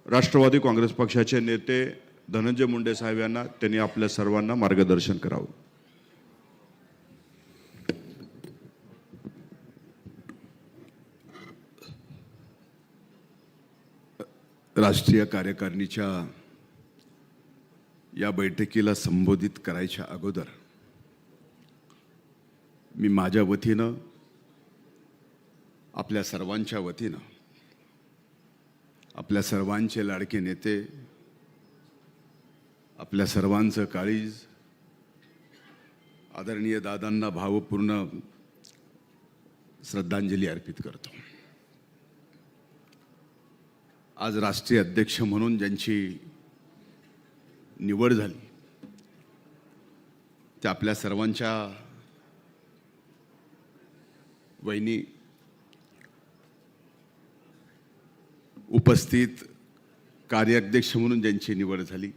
राष्ट्रवादी काँग्रेस पक्षाचे नेते धनंजय मुंडे साहेब यांना त्यांनी आपल्या सर्वांना मार्गदर्शन करावं। राष्ट्रीय कार्यकारिणीच्या या बैठकीला संबोधित करायच्या अगोदर मी माझ्या वतीनं आपल्या सर्वांच्या वतीनं आपल्या सर्वांचे लाडके नेते आपल्या सर्वांचं काळीज आदरणीय दादांना भावपूर्ण श्रद्धांजली अर्पित करतो। आज राष्ट्रीय अध्यक्ष म्हणून ज्यांची निवड झाली ते आपल्या सर्वांच्या वहिनी उपस्थित कार्याध्यक्ष म्हणून ज्यांची निवड झाली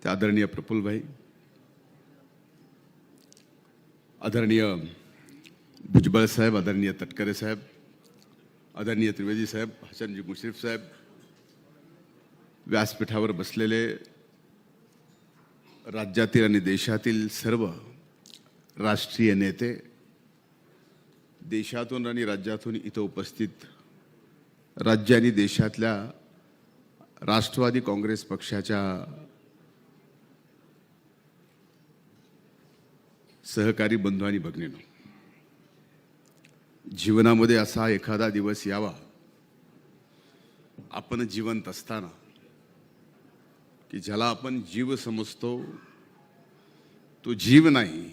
ते आदरणीय प्रफुल्लभाई, आदरणीय भुजबळ साहेब, आदरणीय तटकरे साहेब, आदरणीय त्रिवेदी साहेब, हसनजी मुश्रीफ साहेब, व्यासपीठावर बसलेले राज्यातील आणि देशातील सर्व राष्ट्रीय नेते, देशातून आणि राज्यातून इथं उपस्थित राज्य आणि देशातल्या राष्ट्रवादी काँग्रेस पक्षाच्या सहकारी बंधू आणि भगिनींनो, जीवनामध्ये असा एखादा दिवस यावा आपण जिवंत असताना की ज्याला आपण जीव समजतो तो जीव नाही,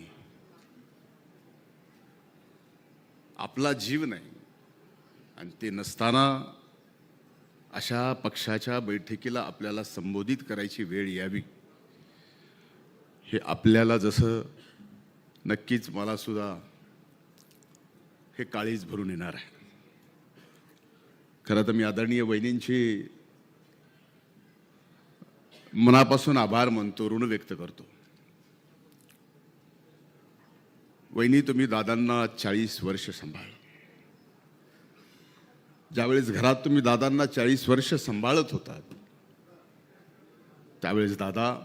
आपला जीव नाही, आणि ते नसताना अशा पक्षाच्या बैठकीला आपल्याला संबोधित करायची वेळ यावी हे आपल्याला जसं नक्कीच मला सुद्धा हे काळीज भरून येणार आहे। खरं तर मी आदरणीय वहिनींची मनापासून आभार मानतो, ऋण व्यक्त करतो। वहिनी, तुम्ही दादांना 40 वर्ष सांभाळलं। ज्यावेळेस घरात तुम्ही दादांना 40 वर्ष सांभाळत होतात त्यावेळेस दादा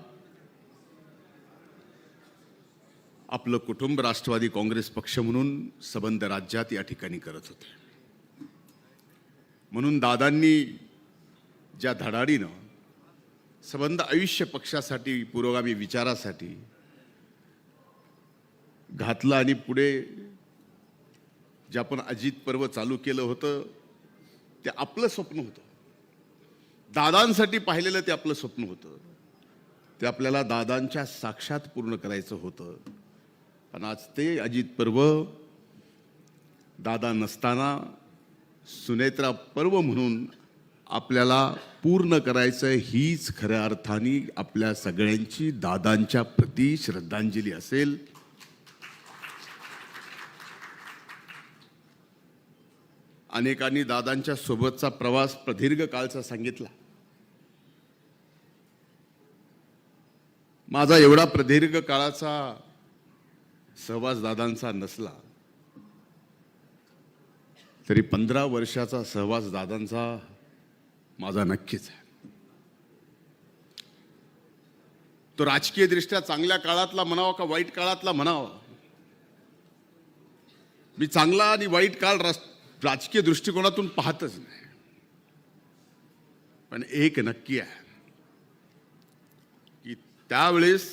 आपलं कुटुंब राष्ट्रवादी काँग्रेस पक्ष म्हणून संबंध राज्यात या ठिकाणी करत होते। म्हणून दादांनी ज्या धडाडीनं संबंध आयुष्य पक्षासाठी, पुरोगामी विचारासाठी घातलं आणि पुढे जे आपण अजित पर्व चालू केलं होतं ते आपलं स्वप्न होतं, दादांसाठी पाहिलेलं ते आपलं स्वप्न होतं, ते आपल्याला दादांच्या साक्षात पूर्ण करायचं होतं। पण आज ते अजित पर्व दादा नसताना सुनेत्रा पर्व म्हणून आपल्याला पूर्ण करायचं, हीच खऱ्या अर्थाने आपल्या सगळ्यांची दादांच्या प्रती श्रद्धांजली असेल। अनेकांनी दादांच्या सोबतचा प्रवास प्रदीर्घ काळचा सांगितला। माझा एवढा प्रदीर्घ काळाचा सहवास दादांचा नसला तरी 15 वर्षाचा सहवास दादांचा माझा नक्कीच आहे। तो राजकीय दृष्ट्या चांगल्या काळातला म्हणावा का वाईट काळातला म्हणावा, मी चांगला आणि वाईट काळ राजकीय दृष्टिकोनातून पाहतच नाही। पण एक नक्की आहे की त्यावेळेस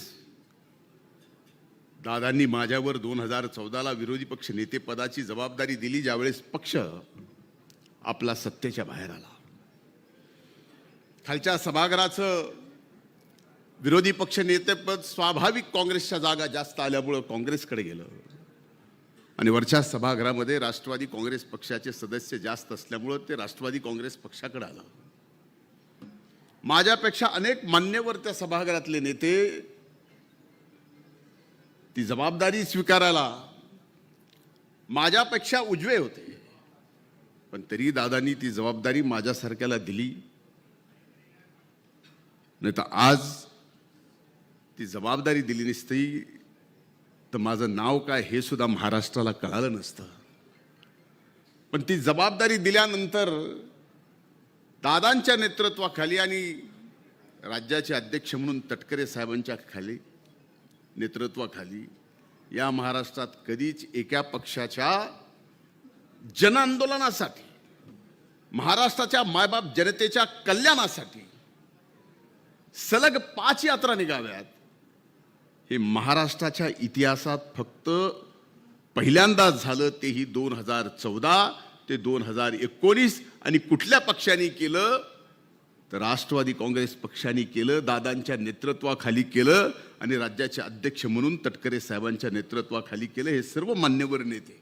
दादांनी माझ्यावर 2014ला विरोधी पक्ष नेते पदाची जबाबदारी दिली, ज्यावेळेस पक्ष आपला सत्तेच्या बाहेर आला। खालच्या सभागृहाचं विरोधी पक्ष नेतेपद स्वाभाविक काँग्रेसच्या जागा जास्त आल्यामुळं काँग्रेसकडे गेलं आणि वरच्या सभागृहामध्ये राष्ट्रवादी काँग्रेस पक्षाचे सदस्य जास्त असल्यामुळं ते राष्ट्रवादी काँग्रेस पक्षाकडे आलं। माझ्यापेक्षा अनेक मान्यवर त्या सभागृहातले नेते ती जबाबदारी स्वीकारायला माझ्यापेक्षा उजवे होते, पण तरी दादांनी ती जबाबदारी माझ्यासारख्याला दिली, नाही तर आज ती जबाबदारी दिली नसती तर माझं नाव काय हे सुद्धा महाराष्ट्राला कळालं नसतं। पण ती जबाबदारी दिल्यानंतर दादांच्या नेतृत्वाखाली आणि राज्याचे अध्यक्ष म्हणून तटकरे साहेबांच्या खाली नेतृत्वाखाली या महाराष्ट्रात कधीच एका पक्षाच्या जनआंदोलनासाठी, महाराष्ट्राच्या मायबाप जनतेच्या कल्याणासाठी सलग 5 यात्रा निघाव्यात, हे महाराष्ट्राच्या इतिहासात फक्त पहिल्यांदाच झालं, तेही 2014 ते 2019. आणि कुठल्या पक्षाने केलं तर राष्ट्रवादी काँग्रेस पक्षाने केलं, दादांच्या नेतृत्वाखाली केलं आणि राज्याचे अध्यक्ष म्हणून तटकरे साहेबांच्या नेतृत्वाखाली केलं. हे सर्व मान्यवर नेते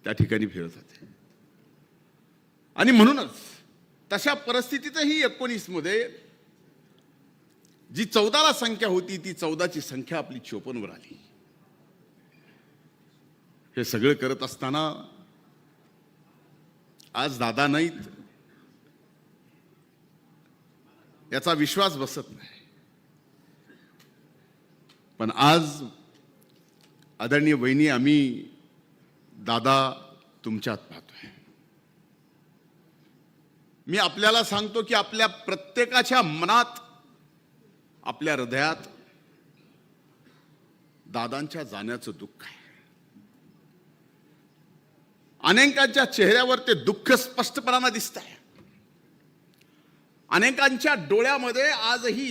त्या ठिकाणी फिरत होते. आणि म्हणूनच तशा परिस्थितीतही 19 मध्ये जी 14ला संख्या होती ती 14ची संख्या आपली 54 वर आली. हे सगळं करत असताना आज दादा नाहीत याचा विश्वास बसत नाही. पण आज आदरणीय वहिनी, आम्ही दादा तुमच्यात पाहतोय. मी आपल्याला सांगतो की आपल्या प्रत्येकाच्या मनात, आपल्या हृदयात दादांच्या जाण्याचं दुःख आहे. अनेकांच्या चेहऱ्यावर ते दुःख स्पष्टपणाने दिसत आहे. अनेकांच्या डोळ्यामध्ये आजही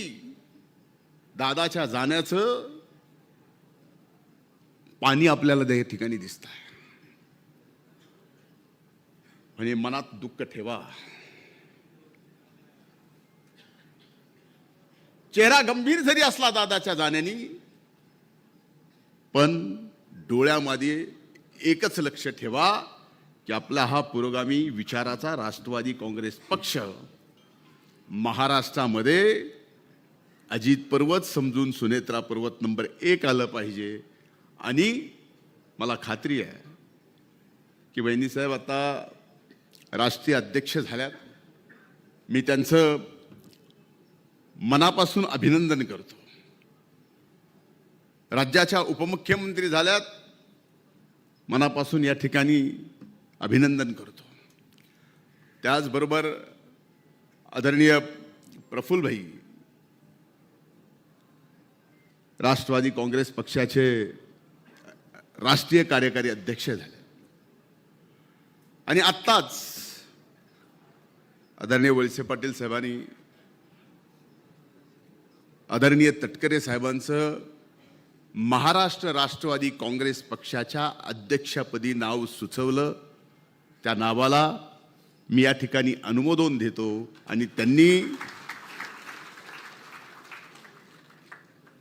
दादाच्या जाण्याचं पाणी आपल्याला त्या ठिकाणी दिसत आहे. म्हणजे मनात दुःख ठेवा. चेहरा गंभीर जरी असला दादाच्या जाण्याने, पण डोळ्यामध्ये एकच लक्ष ठेवा की आपला हा पुरोगामी विचाराचा राष्ट्रवादी काँग्रेस पक्ष महाराष्ट्रामध्ये अजित पर्वत समजून सुनेत्रा पर्वत नंबर 1 आलं पाहिजे. आणि मला खात्री आहे की वहिनी साहेब आता राष्ट्रीय अध्यक्ष झाल्यात. मी त्यांचं मनापासून अभिनंदन करतो. राज्याच्या उपमुख्यमंत्री झाल्यात, मनापासून या ठिकाणी अभिनंदन करतो. त्याचबरोबर आदरणीय प्रफुल्लभाई राष्ट्रवादी काँग्रेस पक्षाचे राष्ट्रीय कार्यकारी अध्यक्ष झाले. आणि आत्ताच आदरणीय वळसे पाटील साहेबांनी आदरणीय तटकरे साहेबांचं महाराष्ट्र राष्ट्रवादी काँग्रेस पक्षाच्या अध्यक्षपदी नाव सुचवलं. त्या नावाला मी या ठिकाणी अनुमोदन देतो. आणि त्यांनी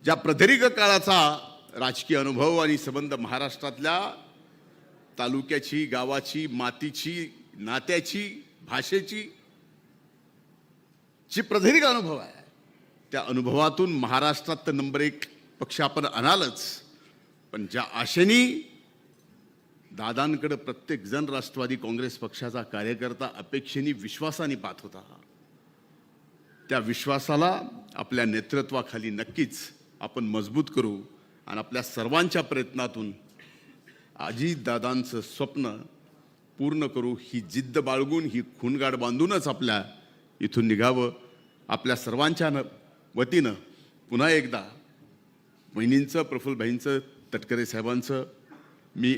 ज्या प्रदीर्घ काळाचा राजकीय अनुभव आणि संबंध महाराष्ट्रातल्या तालुक्याची, गावाची, मातीची, नात्याची, भाषेची जी प्रदीर्घ अनुभव आहे, त्या अनुभवातून महाराष्ट्रात तर नंबर 1 पक्ष आपण आणालच, पण ज्या आशेने दादांकडे प्रत्येक जण राष्ट्रवादी काँग्रेस पक्षाचा कार्यकर्ता अपेक्षेने, विश्वासाने पाहत होता, त्या विश्वासाला आपल्या नेतृत्वाखाली नक्कीच आपण मजबूत करू. आणि आपल्या सर्वांच्या प्रयत्नातून अजितदादांचं स्वप्न पूर्ण करू. ही जिद्द बाळगून, ही खूणगाड बांधूनच आपल्या इथून निघावं. आपल्या सर्वांच्या वतीनं पुन्हा एकदा वहिनींचं, प्रफुल्लभाईंचं, तटकरे साहेबांचं मी